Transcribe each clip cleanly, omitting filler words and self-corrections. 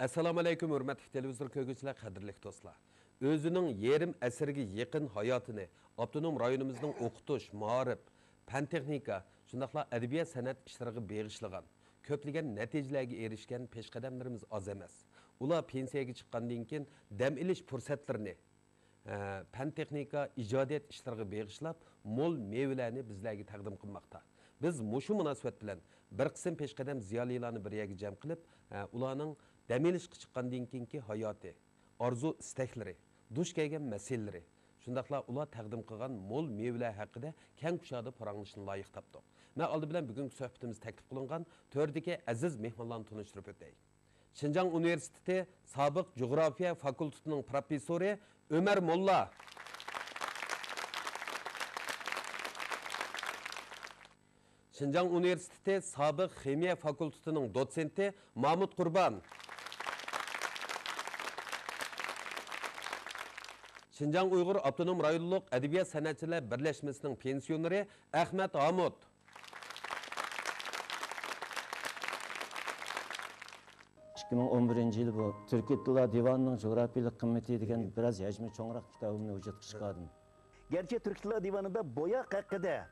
Assalamu alaykum, hurmatli televizor ko'rguvchilar, qadrli do'stlar. O'zining yerim asrga yaqin hayotini avtonom rayonimizning o'qitish, ma'rif, fan texnika, shundaqla adabiyot san'at ishlariga bag'ishlagan, ko'plagan natijalarga erishgan peshqadamlarimiz oz emas. Ular pensiyaga chiqqandan keyin dam olish fursatlarini fan texnika, ijodiyat ishlariga bag'ishlab, mo'l mevalarni bizlarga taqdim qilmoqda. Biz mushu munosabat bilan bir qism peshqadam ziyolilarni bir yerga jam qilib, ularning dam olishga chiqqandan keyingi hayoti, orzu istaklari, duch kelgan masalalar, shundaqla ular taqdim qilgan mo'l mevalar haqida keng qushada paranglashni loyiq topdik. Men oldi bilan bugungi suhbatimiz taklif qilingan to'rdagi aziz mehmonlarni tanishtirib o'tay. Şinjan Üniversiteti Sabık Coğrafya Fakültetining professori Ömer Molla. Şinjan Üniversiteti Sabık Ximiya Fakültetining dotsenti Mahmut Qurban. Şinjan Uyghur Avtonom Rayonluq Adabiyat Sanatçılar Birleşmesining pensioneri Ahmet Hamut. 2011 yılı bu Türkiye Tilla Divanı'nın coğrafyalık kıymeti degen biraz hacmi çoğunrak kitabımını vücutga çıkardım. Gerçi Türk Tilla Divanı'nda boyak hakkında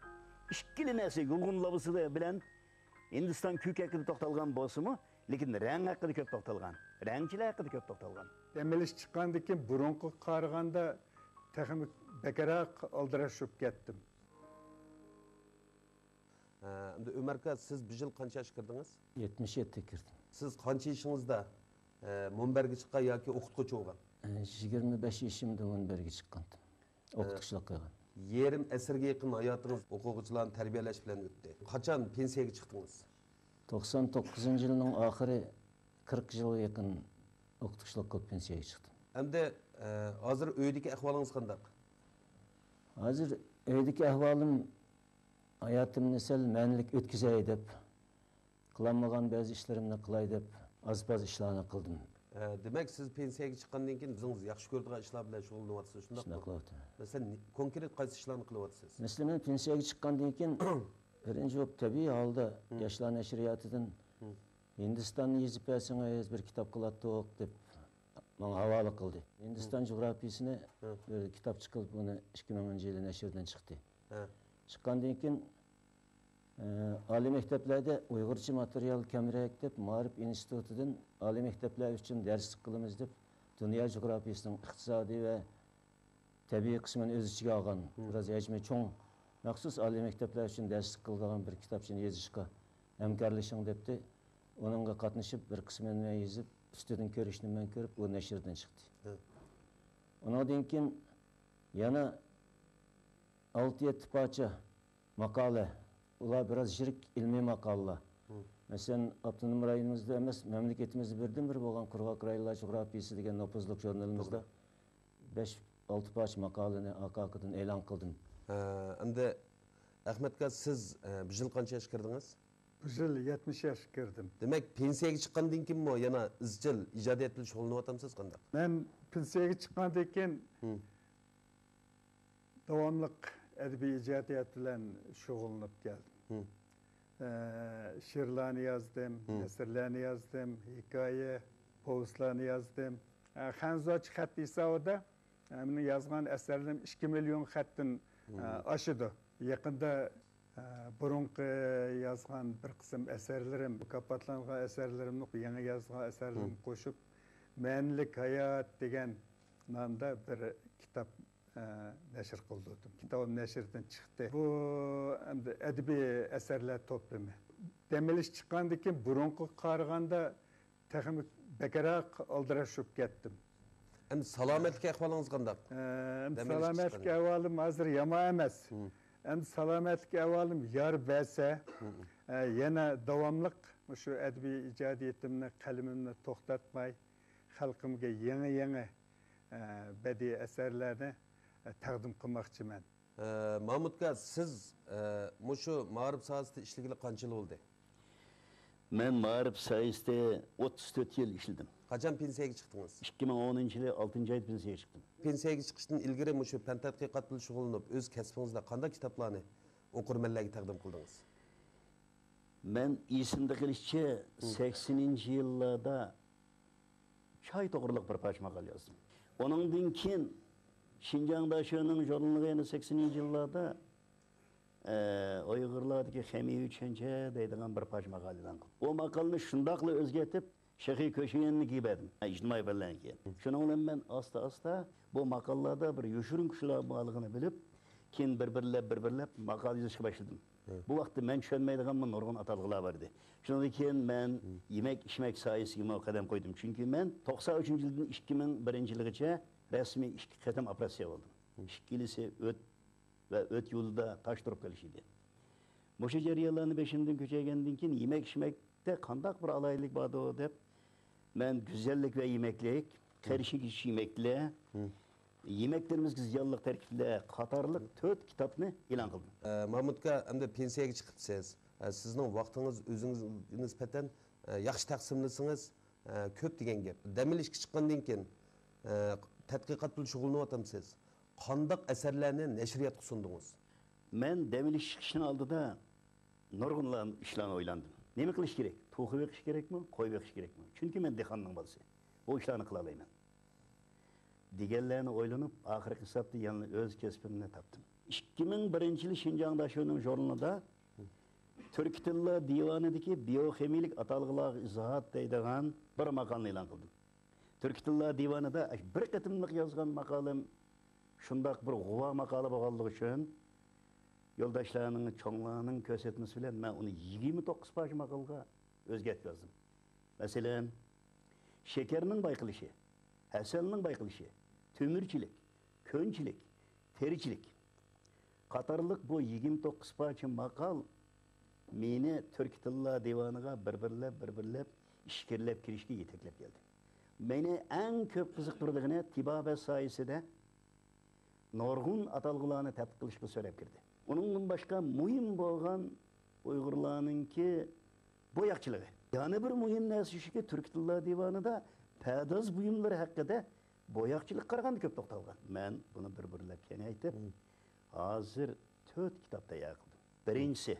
işkili nesi yulgun labısı bilen Hindistan kük hakkında toxtalgan bosumu, lekin rang hakkında köp toxtalgan. Rangchilar hakkında köp toxtalgan. Demeliş çıkandıkken burunqu qarğanda texim bekerak aldıraşıp kettim. Ömer aka, siz bir yıl qancha yoshga kirdingiz? 77'de girdim. Siz qancha yoshingizda munbarga chiqqan yoki o'qituvchi bo'lgan? 25 yaşımda munbarga chiqqandim. O'qituvchilik qilgan. Yerim asrga yaqin hayotingiz o'quvchilarni tarbiyalash bilan o'tdi. Qachon pensiyaga chiqdingiz? 99 yılının ahiri 40 yıla yakın o'qituvchilik qilib pensiyaga chiqdim. Endi hozir uydagi ahvolingiz qanday? Hozir uydagi ahvolim hayatımni sel ma'nilik o'tkazay deb, qilolmagan ba'zi ishlarimni qilay deb az-paz ishlarni qildim. Demak, siz pensiyaga chiqqandan keyin o'zingiz yaxshi ko'radigan ishlar bilan shug'ullanyapsiz, shundaqmi? Shunday qilyapman. Masalan, konkret qaysi ishlarni qilyapsiz? Masalan, pensiyaga chiqqandan keyin birinchi bo'lib tabiiy holda yoshlar nashriyatidan Hindistonni yezipasiz bir kitob qilatdiq deb menga havola qildi. Hindiston jo'grafiyasini bir kitob chiqib, buni 2010-yili nashrdan chiqdi. Chiqqandan keyin oliy maktablarda Uyg'urcha material kamroq deb Ma'rif institutidan oliy maktablar uchun darslik qilamiz deb dunyo jo'grafiyasining iqtisodiy va tabiiy qismini o'z ichiga olgan, biraz hajmi cho'ng maxsus oliy maktablar uchun darslik qilgan bir kitobchani yozishga hamkorlashing debdi. Onunla qatnashib bir qismini yozib, ustidan ko'rishni men ko'rib, u nashrdan chiqdi. Ondan keyin yana 6-7 parça makale, ular biraz jirik ilmiy maqolalar. Mesela Avtonom rayonimizda emas, memleketimizde birden-bir bo'lgan Qurg'oq rayonlar jo'grafiyasi degan nopozlik jurnalimizda 5-6 parça makalani AKK'dan e'lon qildim. Endi Ahmet aka, siz bir yil qancha yoshga kirdingiz? Bu yıl 70 yaş girdim. Demak, pensiyaga chiqqandan keyinmi yana izchil ijodiyat bilan shug'ullanyapsiz qanday? Ben pensiyaga chiqqandan davomliq adabiy ijodiyat bilan shug'ullanib keldim. Şiirlarni yazdım, nasrlarni yazdım, hikoya, povestlarni yazdım. Hanzochi xat hisobida meni yozgan asarlarim 2 milyon xatdan oshidi. Yaqinda burunqi yozgan bir qism asarlarim, mukofotlangan asarlarimni yangi yozgan asarlarimni qo'shib Ma'nilik hayot degan nomda bir kitob nashr qildim. Kitobim nashrdan chiqdi. Bu adabiy asarlar to'plami. Demelish chiqqandan keyin burunqi qaraganda texim bekerak aldıraşıp ketdim. Endi salomatlik ahvolingiz qanday? Salomatlik ahvolim hozir yomon emas. Endi salomatlik ahvolim yor bersa, yana davomliq shu adabiy ijodiyatimni, qalamimni to'xtatmay, xalqimga yangi badiiy asarlarni taqdim qilmoqchiman. Mahmut aka, siz mushu ma'rif sohasida ishlagili qancha yil bo'ldi? Men Ma'rif sayesinde 34 yıl işledim. Qachon pensiyaga chiqdingiz? 2010 yılı 6. ay pensiyaga chiqdim. Pensiyaga chiqishdan ilgari mushu fan tadqiqot bilan shug'ullanib, o'z kasbingizda qanday kitoblarni o'qirmanlarga taqdim qildingiz? Men esimde qilishcha 80 yıllarda çay toğırlık bir paç makal yazdım. Onundan keyin Şinjandaşı'nın jornalına 80'li yıllarda Uygurlardaki Xemi Üçence deydiğen bir paç makalidan. O makalını şundakla özgetip Şehi Köşeyenini giybedim. İçtimai belleğen keyin. Şununla ben asta bu makallarda bir yuşurun kuşlar bağlılığını bilip keyin birbirlep makal yazışa başladım. Bu vakti men çönmeydiğim nurgun atalgılar vardı. Şundan keyin ben yemek içmek sayesinde kadem koydum. Çünkü men 93. yıldan 2001 yılgacha resmi işki kadem operatsiya oldum. İşkilisi öt yolda taş durup gelişiydi. Moşe jariyalarını beşimden köçegendiğin keyin yemek içmekte kandak bir alaylık vardı o dep. Ben güzellik ve yemeklik, karışık iş yemekle, yemeklerimiz güzellik terkiple Katarlık 4 kitapını ilan kıldım. Mahmutka hem de pensiyaga chiqibsiz. Sizning vaqtingiz o'zingiz nisbatan yaxshi taqsimlasınız, ko'p degan gap. Damil ishga chiqqandan keyin tadqiqot bilan shug'ullanyapsiz. Qandaq asarlarni nashriyatga sundingiz? Ben demir işin aldıda nurgunla işlerini oylandım. Ne kılış gerek? Toğu bekiş gerek mi? Koy bekiş gerek mi? Çünkü ben dekanның balısı. O işlerini kılalayım. Diğerlerini oylanıp ahirki hesapta yanına öz kesbimini taptım. 2001 yılı Şinjandaşı'nın jurnalında Türk Tilli Divanı'daki biyoxemilik atalgılar izahat deydiğen bir makalını ilan kıldım. Türk Tilli Divanı'da bir kıtımlık yazgan makalım şundak bir guva makalı bağlılığı için yoldaşlarının, çoğunlarının kösetmesi bilen ben onu 29 paç makalga özget yazdım. Mesela şekerinin bayqılışı, Hasan'ın bayqılışı, tümürçilik, könçilik, teriçilik. Katarlık bu 29 paç makal meni Türk Tilli Divanı'na birbirlep işkirlep kirişki yeteklep geldi. Beni en köp kızıktırdığını tibabet sayesinde Norgun atalgılarını tədqiq qilishga söylep girdi. Onun başka mühim bolgan Uygurlarınki boyakçılığı. Yani bir mühim narsa ki Türk Tilli Divanı'da pədaz buyumları hakkında boyakçılık qaraganda köp toxtalgan. Ben bunu birbirlep yeni aytib, hazır 4 kitapta yakıldım. Birincisi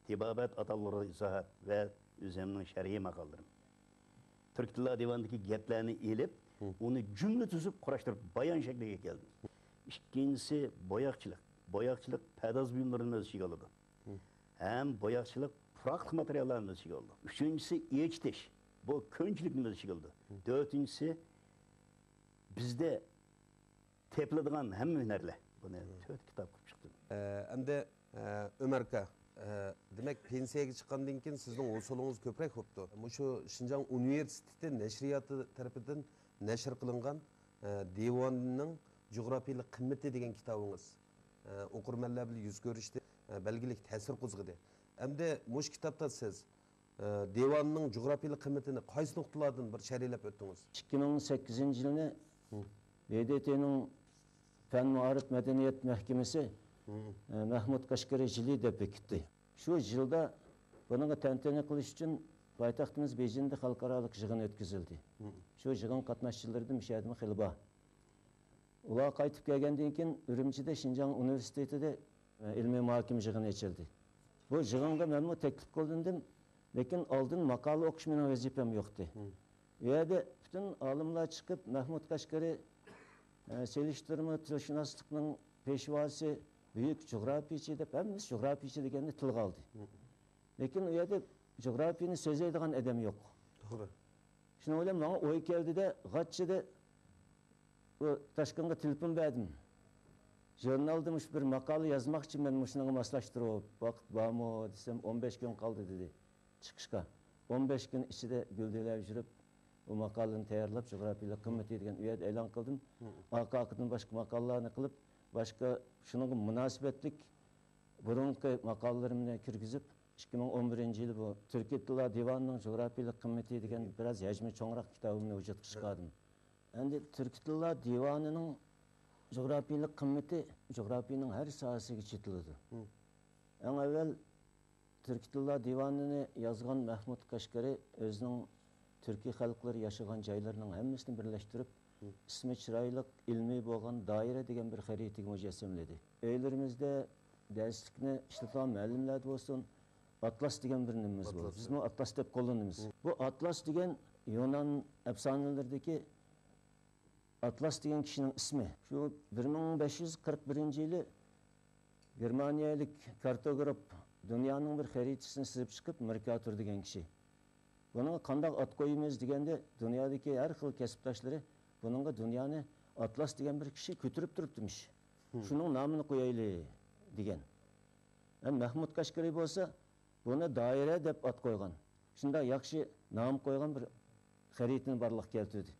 Tibabet atalları izahat ve üzerinin şerhi makallarım. Türk Tilli Divanı'ndaki geplerini ilip onu cümle tutup kuraştırıp bayan şekline geldim. İkincisi boyakçılık. Boyakçılık pədaz buyumlarının öz işi oldu. Hem boyakçılık praktik materyalların öz işi oldu. Üçüncüsü eğitiş. Bu könçülükün öz işi oldu. Dördüncüsü bizde teplediğin hem hünerle. Bunu 4 kitap çıktı. Hem de Ömerka, demek pensiyaga chiqqandan keyin sizning usulungiz ko'proq bo'libdi. Shu Şinjan Universiteti nashriyoti tarafidan nashr qilingan Devonning Jug'rafiyalik qimmati degan kitobingiz o'qirmanlar bilan yuz ko'rishdi, belgilik ta'sir qo'zg'adi. Hamda mush kitobda siz Devonning jug'rafiyalik qimmatini qaysi nuqtalardan bir sharhlab o'tdingiz? 2008 yılını BDT'nin Fen Muharip Medeniyet Mahkemesi Mahmut Kaşgari jili dep bekitdi. Şu yılda bununla tantana kılış için paytaxtımız Bejin'de halkaralık jığın ötküzüldü. Şu jığın katnaşçılardan müşahidimi xilba. Ula qaytıp gelgenden keyin Ürümçi'de Şinjan Üniversitesi'de ilmi muhakim jığın açıldı. Bu jığınga men teklif kıldım, lekin aldın makalı okuş menin vazifem yoktu. Ve bütün alimler çıkıp Mahmut Kaşgari seliştirme tilşünaslıkның peşvası büyük coğrafiyçi dep hemimiz coğrafiyçi degenni tilga aldı. Lekin o yerde coğrafiyani sözleydigan adam yok. Doğru. Şunu olayım bana oy geldi de Gatçı'da o Taşkın'a telefon verdim. Jurnalda bir makalı yazmak için ben şununla maslaştırıp vakit var mı desem 15 gün kaldı dedi çıkışka. 15 gün içinde güldüler jürüp o makalını tayarlap coğrafiyalik kımmeti degan u yerda e'lon qildim. AKK'dan başka maqolalarni qilib, başka şunun münasebetlik burungi maqolalarimni kirgizib 2011 yılı bu Türkiye Tilli Divanı'nın coğrafiyalik kımmeti degan biraz hajmi cho'ngroq kitobimni vujudga chiqardim. Endi Türkiye Tilli Divanı'nın coğrafiyalik kımmeti coğrafiyanın her sahasiga chetiladi. Eng evvel Türkiye Tilli Divanı'nı yazgan Mahmut Kaşgari özünün Türkiye halkları yaşayan joylarning hammasini birleştirip ismi chiroyli ilmiy bo'lgan doira degan bir xaritaga mujassamladi. Uylarimizda darslikni ishlatan muallimlar bo'lsin, atlas degan bir nimamiz bor. Biz bu atlas deb qo'llanamiz. Bu atlas degan Yunan efsanelerdeki Atlas деген kişinin ismi. Şu 1541 yılı Germaniyalik kartograf dünyanın bir haritasını sızıp çıkıp Mercator деген kişi. Bunun qandaq at koyumuz degende dünyadaki her xil kesiptaşları bununla dünyanı Atlas деген bir kişi götürüp durup demiş. Şunun namını koyaylı degen. Mahmud Kaşgari bolsa buna daire dep at koygan. Şunda yaxşı nam koygan bir xaritini barlıq keltirdi.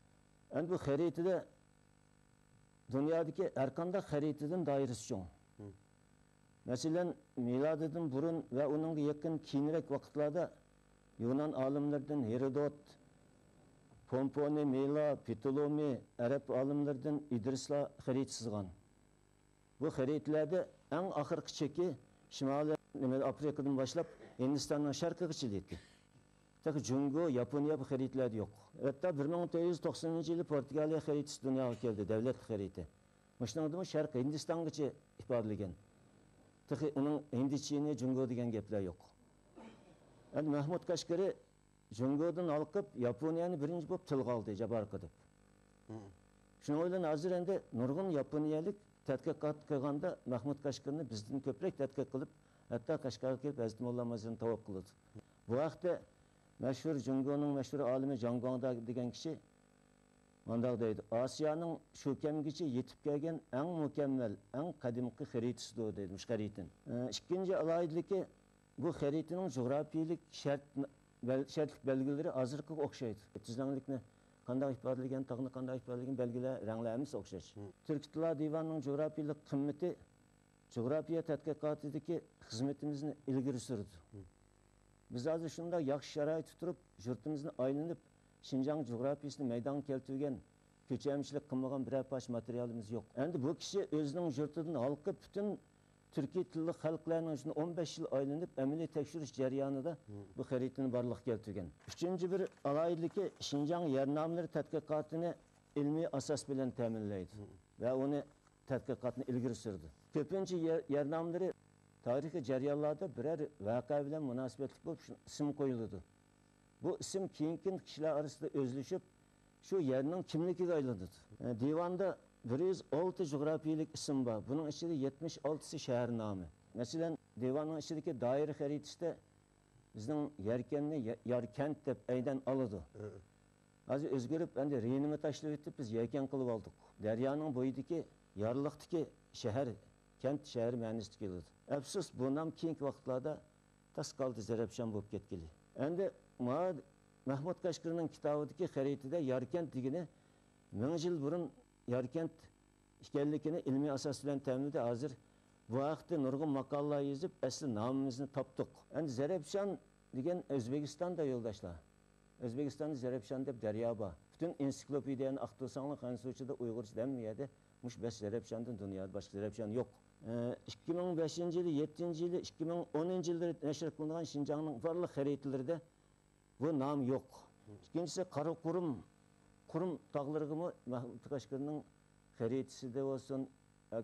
Endi bu xaritide dünyadaki her qandaq xaritidin dairesi çoğ. Mesela miladından burun ve onun yakın keyinrek vakitlarda Yunan alimlerden Herodot, Pomponi, Mela, Ptolemy, Arap alimlerden İdrisla xarit sızgan. Bu xaritlerde en ahırkı çeki Şimali Afrika'dan başlap Hindistan'ın şarkıgıçı deyildi. Taki Jungo, Japonya bu xaritlerde yok. Hatta 1990 yılı Portugalya xaritisi dünyaya geldi, devlet xariti. Muşun adı Şarkı Hindistan'gıçı ifadeligen. Taki onun Hindiçini, Jungo degen gepler yok. Yani Mahmud Kaşgari Jungo'dan alkıp Japonya'nı birinci bulup tılga aldı, Jabarka dep. Şunu oylan hazır endi nurgun Japoniyalık tədqiqat qılğanda Mahmud Kaşgari'ni bizden köprek tədqiq qılıp, hatta Kaşgar'a kelip Hazreti Molla Mazır'ını tavuk kılıdı. Bu vaxtda meşhur Jungo'nun meşhur alimi Jangwangda degen kişi Mandaq deydi, Asiya'nın şu kemgiçi yetip gelgen en mükemmel, en kadimki haritisidir deydi, xaritin. İkinci alayidliki bu haritinin coğrafiyilik şartlık belgeleri hazırkı okşaydı. Tizlanlıkni qandaq ifadelagan, tağını qandaq ifadelagan belgeler, rənglərimiz okşaş. Türk Tilla Divanının coğrafiyilik kımmeti, coğrafiya tədqiqatideki hizmetimizni ilgiri sürdü. Biz hazır şunda yaxşı şarait tuturup, jurtimizni aylanıp, Şinjan coğrafiyasını meydan keltirgen, köçemçilik qılmagan bir baş materialimiz yok. Endi bu kişi özünün jurtidan halkıp bütün Türkiye tilli xalqlarının içinde 15 yıl aylanıp əmeli tekşürüş jaryanında bu xaritini barlıq keltirgen. Üçüncü bir alayidliki Şinjan yernamları tədqiqatını ilmi asas bilen təminleydi ve onu tədqiqatını ilgiri sürdü. Köpüncü yernamları tarihi jaryanlarda birer vaka bilen münasibetlik bulup isim koyuldu. Bu isim keyinkin kişiler arasında özleşip şu yerinin kimlikiga aylandı. Divanda 106 coğrafiyilik isim var. Bunun içinde 76'sı şehir namı. Mesela divanın içindeki daire haritasında bizden yerkenini Yarkent dep eyden alıdı. Azı özgürüp ben de reynimi taşlayıp etip biz yerken kılıp aldık. Deryanın boyudaki yarlıktaki şehir, kent şehir mühendislik yılıdı. Efsus bundan keyinki vakitlarda tas kaldı Zerepşan bulup ketkili. Endi Mahmud Kaşgari'nin kitabıdaki haritide Yarkent digini 1000 yıl burun Yarkent işgallikini ilmi asas bilen təminledi. Hazır bu vaxtda nurgun makalla yazıp asli namımızını taptık. Yani Zerepşan degen Özbekistan'da yoldaşlar. Özbekistan'da Zerepşan dep derya ba. Bütün ensiklopediyanı aktarsanlar Hansuçu'da Uygurca denmeyedi. Muş beş Zerepşan'dan dünyada başka Zerepşan yok. 2005 yılı, 7. yılı, 2010 yılları neşr kılınan Şinjan'ın varlık haritalarında bu nam yok. İkincisi Kurum tağlarımı Mahmud Kaşgari'nin haritisi de olsun,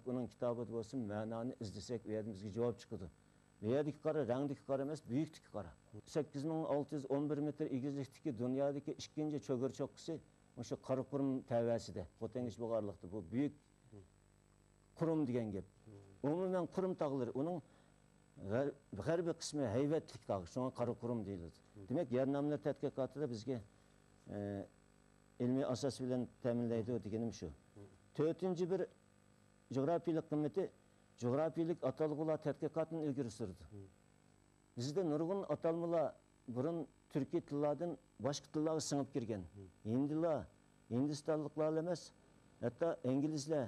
onun kitabı da olsun, mananı izlesek bizge cevap çıkıdı. Beyadaki kara, rengdeki kara emas, büyükteki kara. 8611 metre egizlikteki dünyadaki ikinci çögür çokkısı, şu Karakurum təvəside, Potengiç boğarlıqtı. Bu büyük kurum degen gep. Umumen kurum tağları, onun gərbi kısmı heyvetlik tağı, şuna Karakurum deyildi. Demek yernamlar tədqiqatı da bizge ilmi asas bilen təminleydi o degenim şu. Dördüncü bir coğrafiyilik kımmeti, coğrafiyilik atalgılar tədqiqatını ilgiri sürdü. Bizde nurgun atalmılar burun Türkiye tıllardan başka tıllara sınıp girgen. Hindiler, Hindistanlıklar emas, hatta İngilizler,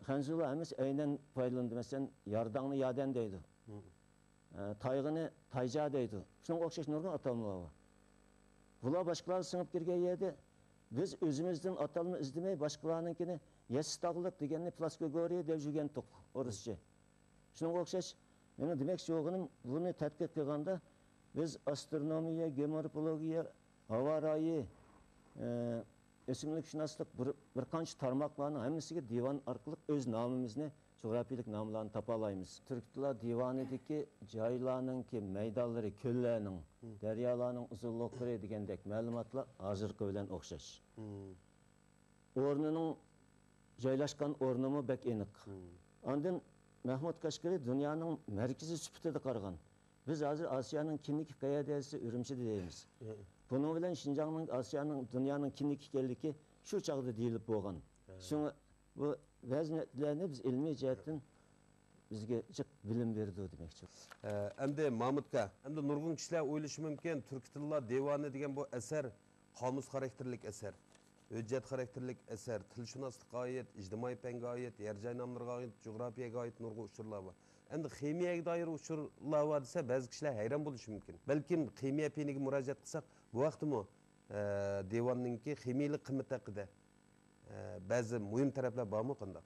Hanzular emas aynen paylandı. Mesela Yardanlı Yaden deydi. Taygını Tayca deydi. Şunun okşaş nurgun atalmılar var. Bunlar başkaları sınıp girgen yerde biz özümüzden atalımı izlemey başkalarınınkini Yesistağlık degenini Plaskogoriya dev жүрген tok orusça. Şunun okşaş, yani demek ki bunu tədqiq qılğanda biz astronomiya, geomorfologiya, hava rayı, ösümlük şunaslık bir qancha tarmaqlarning hammasiga divan orqali öz namimizni, coğrafilik namlarını tapalayımız. Türk Tilla Divanı'daki joylarınki maydonlari, ko'llarning, daryolarning uzunliklari degandek ma'lumotlar hozirgi bilan o'xshash. O'rnining joylashgan o'rnimi bek aniq. Ondan Mahmud Qashqari dunyoning markazi sifatida qaragan. Biz hozir Osiyoning kimlik qoyadasi Urumchi deymiz. Bunun bilan Şinjanning Osiyoning dunyoning kimlik ekanligi shu chog'da deyilib bo'lgan. Shunga bu vaziyatlarni biz ilmiy jihatdan bizga jiq bilim berdi demoqchi. Endi Mahmudka, endi nurg'un kishilar o'ylashi mumkin, Turk tilla devoni degan bu asar qomus xarakterlik asar, hujjat xarakterlik asar, tilshunoslikqa oid, ijtimoiy fanga oid, yer joy nomlariga oid, geografiyaga oid nurg'un uchurlar bor. Endi ximiyaga doir uchurlar bor desa, ba'zi kishilar hayron bo'lishi mumkin. Balkim ximiya feniga murojaat qilsak, bu vaqtimi devonningki ximiyalik qimmati haqida ba'zi muhim taraflar bormi qanday?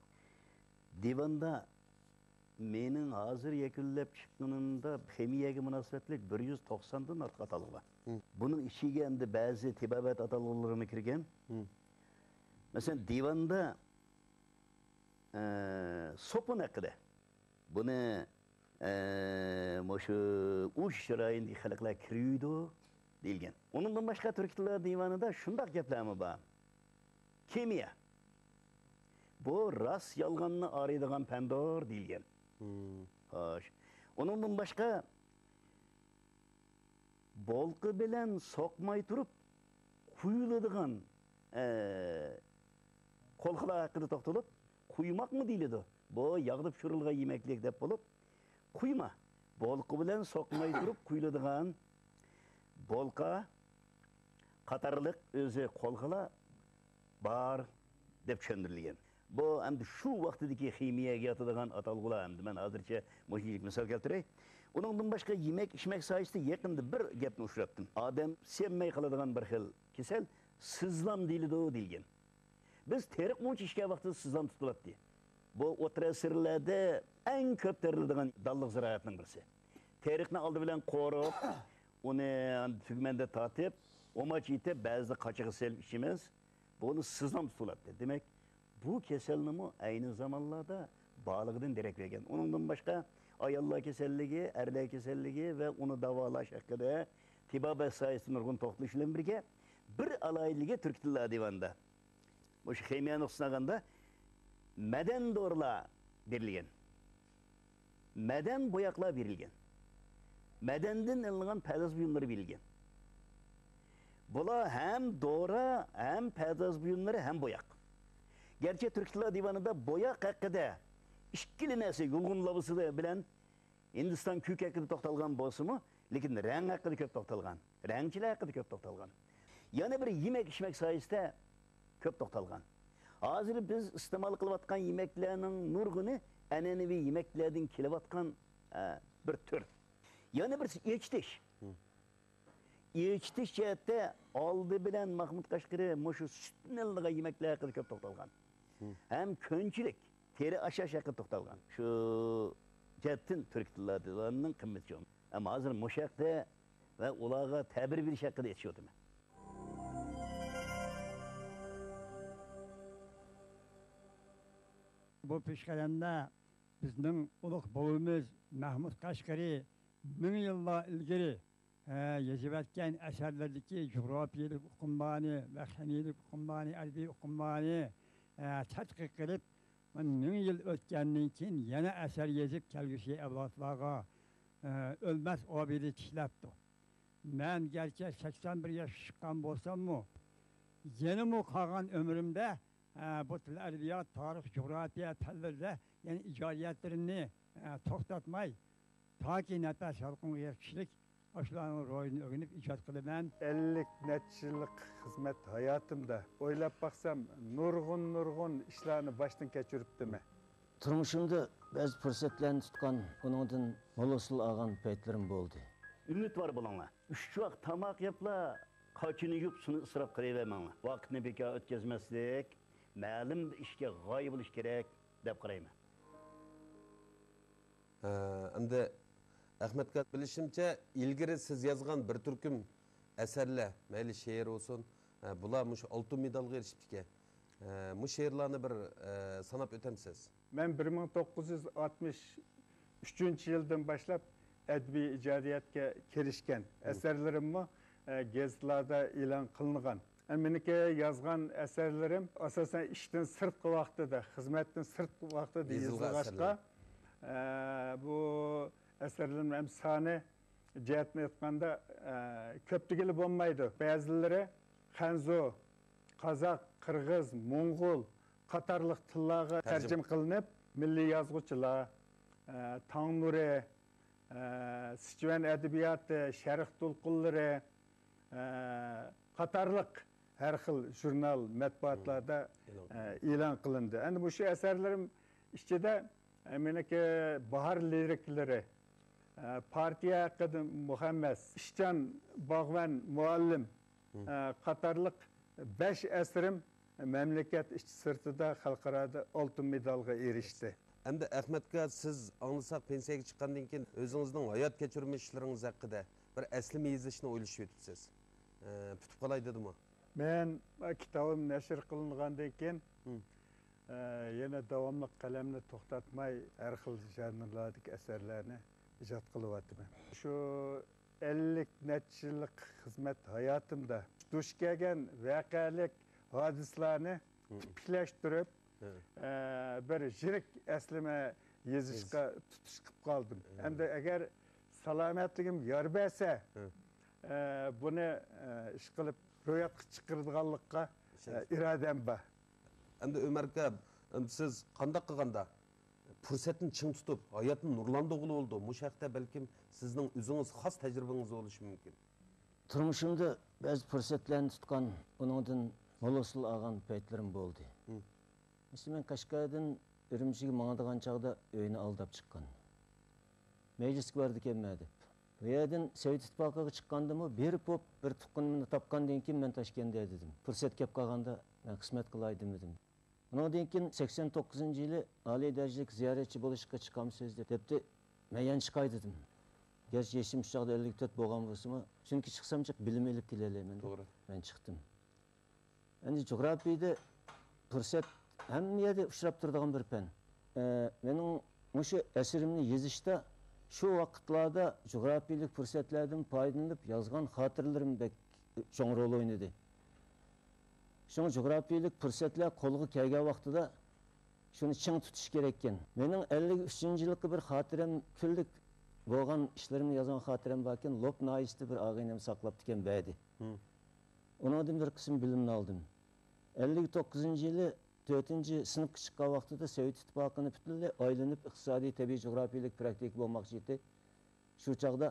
Divanda mening hozir yakunlab chiqqanimda ximiyaga munosabatli 190 dan ortiq atalg'i bor. Buning ichiga endi ba'zi tibobat atalg'ilari kirgan. Masalan, divanda sopun haqida. Buni shu uch shiroyindagi xalqlar kiruydi deyilgan. Undan boshqa turk tili divanida shunday gaplarmi bor? Kimiya. Bu rast yolg'onni araydigan pandor deyilgan. Xo'sh. Undan boshqa bolqi bilan soqmay turib quyiladigan qo'lqila haqida to'xtalib, quymoqmi deyiladi. Bu yog'di pishirilgan yemeklik deb bo'lib, quyma. Bolqi bilan soqmay turib quyiladigan bolqa qatarliq o'zi qo'lqila bar deb tushundirilgan. Bu endi shu vaqtdagi ximiyaga yotadigan atalg'ular endi men hozircha mushlik misol keltiray. Uningdan boshqa yemek ichmek sohasida yaqinda bir gapni uchratdim. Odam sevmay qoladigan bir xil kasal sizlam deyiladi deyilgan. Biz teriq muncha ishga vaqtida sizlam tutiladi. Bu o'rta asrlarda eng ko'p teriladigan dalliq ziroatning birisi. Teriqni oldi bilan qo'rib, uni tugmanda tatib, omoch yetib, ba'zida qachiqi sel ichimiz, buni sizlam tutiladi. Demak, bu kasalnimi ayni zamonlarda bog'ligidan derak bergan. Uningdan boshqa ayollar kasalligi, erlar kasalligi va uni davolash haqida tibobat sohasida nurg'un to'xtalish bilan birga bir alayiligi turk tili divanida. Bu ximiyani hisoblaganda madan dorilar berilgan. Madan bo'yoqlar berilgan. Madandan ilingan pazaz buyumlari berilgan. Bular ham dori, ham pazaz buyumlari, ham bo'yoq. Gerçi Türk Tili Divanı'nda boyak hakkında işkili nesi yulgun lavısı bilen Hindistan kük hakkında toxtalgan bolsumu, lekin rang hakkında köp toxtalgan, rangchilar hakkında köp toxtalgan. Yani bir yemek içmek sayesinde köp toxtalgan. Hazır biz istemal kılıvatkan yemeklerinin nurgunu annenevi yemeklerden kilovatkan bir tür. Yani bir içtiş. İçtiş cihette aldı bilen Mahmud Qashqari muşu sütün ıldığa yemekler hakkında köp toxtalgan. Hem könçülük, teri aşağı hakkında toxtalgan. Şu cihetten Türk tillarının kımmeti yok. Ama hazır muşakta ve ulağa tabir bir hakkında yetişiyordum. Bu pişkalemde bizning ulug' bobimiz Mahmud Qashqari 1000 yillar ilgari yozib o'tgan asarlardagi jo'grafiyalik uqumlarni va ximiyalik uqumlarni, adbiy uqumlarni tadqiq qilib, 1000 yil o'tgandan keyin yana asar yozib kelgusi avlodlarga o'lmas obida tishlabdi. Men garchi 81 yoshga chiqqan bo'lsam-mu, yanami qolgan umrimda bu til adabiyot, tarix, jo'grafiya fanlarida yani ijodiyatlarimni to'xtatmay toki nafas halqimga kishilik Aşılarının rolünü öğrenip icat kılınan 50 neçə yıllık hizmet hayatımda oylap baksam nurgun işlerini baştan geçiripdimi. Turmuşumda bazı fırsatlarını tutkan, onundan molasıl ağan paytlarım oldu. Ümit var bulana. Üç vaqt tamak yapla, kaçını yup sunu ısrap kırayvermanglar. Vaktini bekar ötkazmaslik, ma'lum ishga g'oyib bo'lish kerak deb qarayman. Endi Ahmetga bilishimcha, ilgari siz yozgan bir turkum asarlar, mayli she'r olsun, bular mush oltin medalga erishibdi. Bu şeirlarni bir sanab o'tamsiz. Men 1963 yildan boshlab ədəbi ijodiyatga kirishgan. Əsərlərimmi gazetlarda e'lon qilingan. Meniki yozgan əsərlərim asosan ishdan sirtqi vaqtida, xizmatdan sirtqi vaqtida yozilg'achqa, bu əsərlərim ham soni jihatdan aytganda ko'pligili bo'lmaydi. Ba'zilari Xanzo, Qozoq, Qirg'iz, Mo'ng'ul qatorliq tillarga tarjima qilinib, milliy yozuvchilar, Tangnuri, Sichuan adabiyoti, Sharq to'lqinlari qatorliq har xil jurnal, matbuotlarda e'lon qilindi. Endi bu shu asarlarim ichida meniki bahor liriklari, partiya haqida Muhammad, ishchan bog'van muallim qatorliq 5 asarim mamlakat ichki sirtida xalqaroda oltin medalga erishdi. Endi Ahmetga siz anlasak pensiyaga chiqqandan keyin o'zingizning hayot kechirmishlaringiz haqida bir aslima yozishni o'ylashib o'tibsiz. Tutib qolay dedimi? Men kitobim nashr qilingandan keyin yana davomli qalamni to'xtatmay har xil janrlardagi asarlarni ijod qilyapman. Shu 50 necha yillik xizmat hayotimda duch kelgan voqealik hodislarni tiklashtirib bir yirik aslima yozishga tutish qilib qoldim. Endi agar salomatligim yor bersa, buni ish qilib ro'yobga chiqaradiganlikqa irodam bor. Endi Ömer aka, siz qanday qilganda fursatni ching tutib, hayotni nurlantirg'ili bo'ldi. Bu haqda balkim sizning o'zingiz xos tajribangiz bo'lishi mumkin. Turmuşumda bazı fursatlarni tutgan, onundan molasıl algan paytlarım bo'ldi. Mesela men Qashqardan Ürümchiga mangadigan chaqda uyini aldab chiqqan. Meclisga bordi ekanman deb. Bu yerdan Sovet ittifoqiga chiqqandimi, berib bo'lib bir tuqqunimni topgandan keyin men Toshkentda dedim. Fursat kelib qolganda men xizmat qilaydim dedim. Undan keyin 89-yili oliy darajalik ziyoratchi bo'lishga chiqamsiz debdi. Men yana chiqay dedim. Gerçi yaşım şu çağda 54 bo'lgan bo'lsa-mu, chunki chiqsam chiq bilim elib kelalayman. To'g'ri. Men chiqdim. Endi jo'grafiyada fursat hamma yerda uchrab turadigan bir fan. Mening o'sha asrimni yozishda shu vaqtlarda jo'grafiyalik fursatlardan foydalanib yozgan xotiralarim bek cho'ng rol o'ynadi. Shunga jo'grafiyalik fursatlar qo'lga kelgan vaqtida shuni ching tutish kerak ekan. Mening 53-yillik bir xotiram kunlik bo'lgan ishlarimni yozgan xotiram bor ekan, Lop noyisida bir og'aynam saqlabdi ekan badi. Ondan bir qism bilimni oldim. 59-yili 4-sinfga chiqqan vaqtida Sovet ittifoqini butunlay aylanib iqtisodiy, tabiiy, jo'grafiyalik praktik bo'lmoqchi edi. Shu chaqda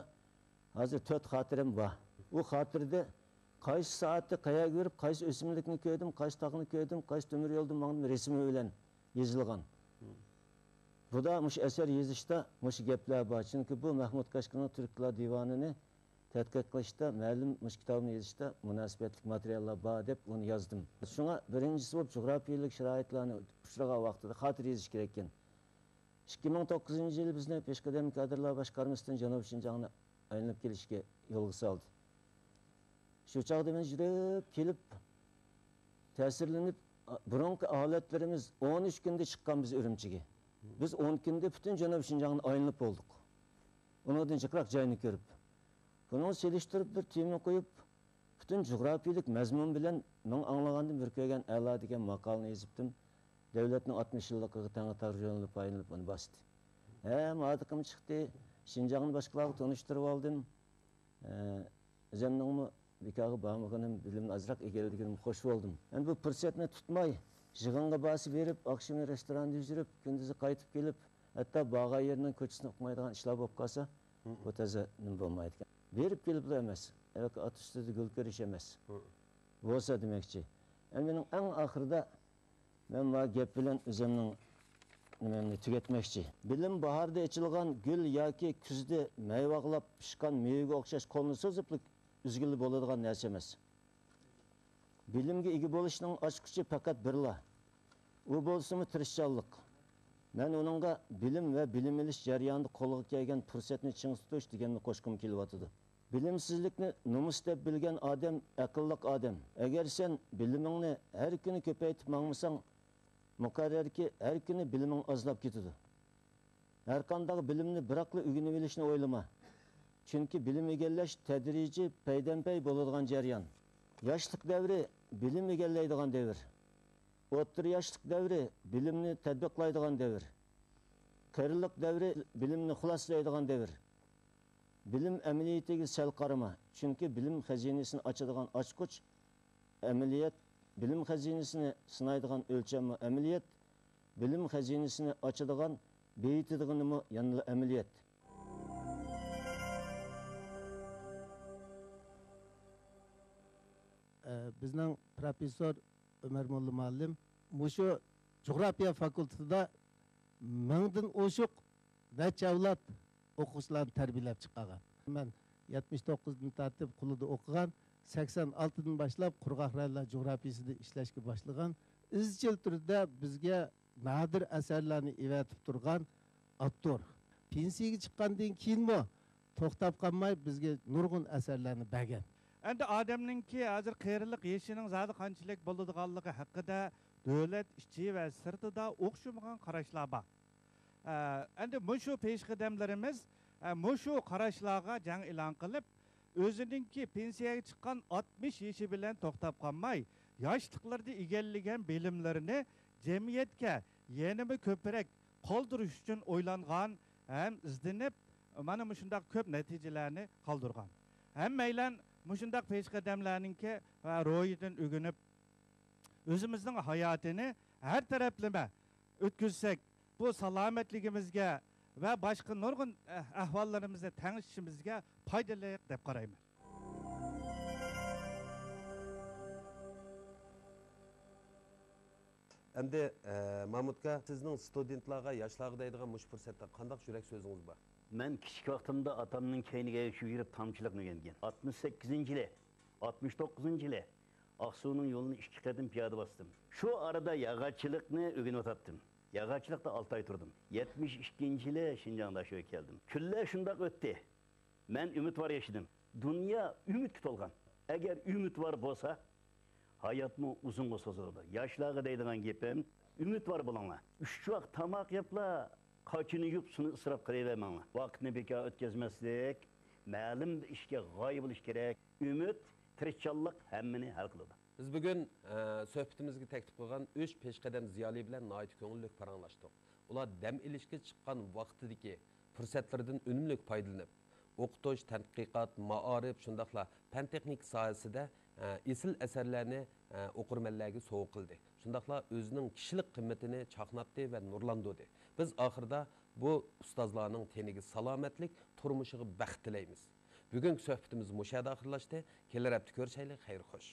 hozir 4 xotiram bor. U xotirada qaysi soatda qayerga yurib, qaysi o'simlikni ko'rdim, qaysi tog'ni ko'rdim, qaysi temir yo'ldan mangdim resmi bilan yozilgan. Bu da mush eser yozishda mush gaplar bor. Chunki bu Mahmud Qashqarning Turklar divanini tadqiq qilishda, ma'lum mush kitobni yozishda munosabatli materiallar bor deb uni yozdim. Shunga birinchisi bo'lib jo'grafiyalik sharoitlarni uchragan vaqtida xotir yozish kerak ekan. 2009-yil bizni Peshqadam kadrlar boshqarmasidan Janubiy Shinjongni aylanib kelishga yo'lga soldi. Shu chaqda men yurib kelib ta'sirlanib, burungi holatlarimiz 13 kunda chiqqan biz Urumchiga. Biz 10 kunda butun Janubiy Shinjongni aylanib bo'ldik. Undan chiqroq joyni ko'rib, buni selishtirib bir tema qo'yib, butun jo'grafiyalik mazmun bilan men anglagandim bir ko'rgan a'lo degan maqolani yozibdim. Davlatning 60 yilligiga tanga tarjimani paylanib uni bosdi. Ma'diqim chiqdi. Shinjongni boshqalarga tanishtirib oldim. O'zimning bekaga bormaganim bilimni azroq egalligim xush bo'ldim. Endi bu fursatni tutmay, yig'inga bosib berib, oqshomni restoranda yurib, kunduzi qaytib kelib, hatto bog'a yerning ko'chisini o'qimaydigan ishlar bo'lib qolsa, bu toza nim bo'lmaydi ekan. Berib kelib emas, yoki ot ustida gul ko'rish emas. Bo'lsa demakchi. Endi mening eng oxirida men bu gap bilan o'zimning nimamni tugatmoqchi. Bilim bahorda ochilgan gul yoki kuzda meyvaqlab pishgan mevaga o'xshash qo'lni so'ziblik üzgülü bo'ladigan narsa emas. Bilimga ega bo'lishning ochqichi faqat birla. U bo'lsa-mu tirishchanlik. Men uningga bilim va bilim olish jarayonida qo'lga kelgan fursatni ching tutish deganni qo'shqim kelyapti. Bilimsizlikni numus deb bilgen adam akıllık adam. Eğer sen bilimini her günü köpeytip mağmısan, mukarrer ki her günü bilimin azlap getidir. Her kandağı bilimni bıraklı ügünü bilişini oylama. Çünkü bilim egelleş tedrici peydenpey bolulgan ceryan. Yaşlık devri bilim egelleydigan devir. O'ttir yaşlık devri bilimni tedbiqlaydigan devir. Qirliq devri bilimni xulaslaydigan devir. Bilim əməliyyətiga sel qarama. Çünkü bilim xəzinesini açadigan açqıç əməliyyat, bilim xəzinesini sınaydigan ölçəmi əməliyyat, bilim xəzinesini açadigan beyitidiganımı yanılı əməliyyat. Bizning professor Ömer Molla muallim muşu coğrafya fakültetida mingdan oshiq necha avlod o'quvchilarni tarbiyalab chiqqan. Men 79dan tartib Qulida o'qigan, 86dan boshlab qurg'oq rayonlar jo'grafiyasida ishlashga boshlagan, izchil turda bizga nadir asarlarni evatib turgan avtor. Pensiyaga chiqqandan keyinmi to'xtab qolmay bizga nurg'un asarlarni bergan. Endi adamninki hozir qiyirliq yeshining zodi qanchalik bo'ladiganligi haqida davlat ichi va sirtida o'xshamagan qarashlar bor. Endi mushu peshqadamlarimiz mushu qarashlarga jang e'lon qilib, o'zininki pensiyaga chiqqan 60 yoshi bilan to'xtab qolmay, yoshliqlarda egallagan bilimlarini jamiyatga yanada ko'proq qoldirish uchun o'ylangan ham izlanib, mana shunday ko'p natijalarni qoldirgan. Hammaylar Muşundak peşqadamlarninki va ro'yidan o'ginib o'zimizning hayotini har taraflama o'tkazsak, bu salomatligimizga va boshqa nurg'un ahvollarimizda tanishishimizga foydali deb qarayman. Endi Mahmudka, sizning studentlarga, yoshlarga deydigan mush fursatda qanday yurak so'zingiz bor? Ben kichik vaqtimda atamning keyniga yurib tomchilikni o'rgangan. 68-yili, 69-yili Aqsuning yo'lini 2 qatim piyoda bosdim. Shu arada yog'ochchilikni o'rganib o'tdim. Yog'ochchilikda 6 oy turdim. 72-yili Şinjan'da shu keldim. Kunlar shundoq o'tdi. Men umid var yaşadım. Dünya ümit to'lgan. Agar umid var bo'lsa, hayotmi uzunga so'ziladi. Yoshlarga deydigan gapim, umid var bo'linglar. 3 vaqt tamoq yeplar. Kaçını yiyip sunu ısraf kırıvermem. Vaktini bekar ötkazmaslik, ma'lum bir işe g'oyib bo'lish kerak. Ümit, tirikchilik hammani hal qiladi. Biz bugun suhbatimizga taklif qilgan 3 peshqadam ziyoli bilan nihoyat ko'ngilli paranglashdik. Ular dam ilishga chiqqan vaqtidagi fursatlardan unumli foydalanib, o'qitish, tadqiqot, ma'arif, shundaqla fan texnik sohasida esil asarlarni o'qirmanlarga sovg'a qildi. Shundaqla o'zining kishilik qimmatini chaqnatdi va nurlantirdi. Biz oxirida bu ustozlarning teniga salomatlik, turmushiga baxt tilaymiz. Bugungi suhbatimiz mushada oxirlashdi. Kelar hafta ko'rishaylik, xayr xo'sh.